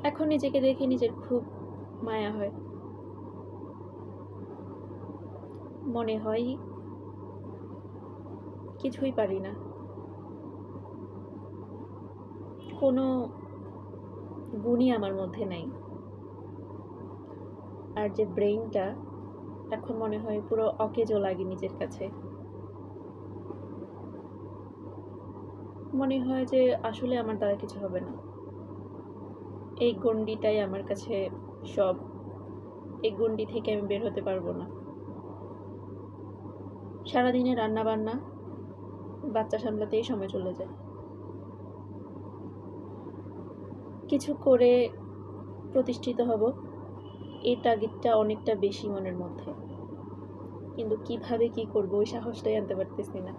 এখন নিজেকে দেখে নিজের খুব মায়া হয়। মনে হয় কিছুই পারি না। কোনো গুণই আমার মধ্যে নাই। আর যে ব্রেইনটা, এখন মনে হয় পুরো অকেজো লাগে নিজের কাছে। মনে হয় যে আসলে আমার দ্বারা কিছু হবে না। এই গণ্ডিটাই আমার কাছে সব। এই গণ্ডি থেকে আমি বের হতে পারবো না। সারাদিনে রান্না-বান্না, বাচ্চা সামলাতেই সময় চলে যায়। কিছু করে প্রতিষ্ঠিত হব, এই তাগিদটা অনেকটা বেশি মনের মধ্যে। কিন্তু কিভাবে কি করব ওই সাহসটাই আনতে পারতেছি না।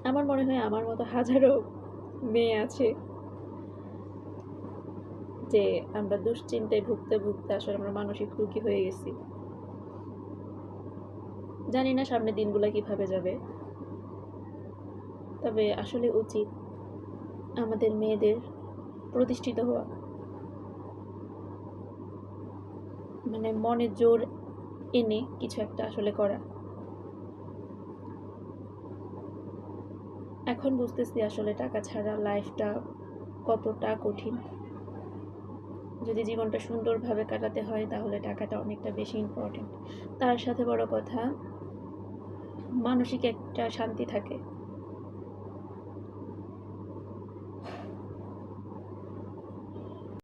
আমার মনে হয় আমার মতো হাজারো মেয়ে আছে যে আমরা দুশ্চিন্তায় ভুগতে ভুগতে আসলে আমরা মানসিক রোগী হয়ে গেছি। জানি না সামনের দিনগুলো কিভাবে যাবে। তবে আসলে উচিত আমাদের মেয়েদের প্রতিষ্ঠিত হওয়া। মানে মনে জোর এনে কিছু একটা আসলে করা। এখন বুঝতেছি আসলে টাকা ছাড়া লাইফটা কতটা কঠিন। যদি জীবনটা সুন্দরভাবে কাটাতে হয় তাহলে টাকাটা অনেকটা বেশি ইম্পর্টেন্ট। তার সাথে বড় কথা, মানসিক একটা শান্তি থাকে।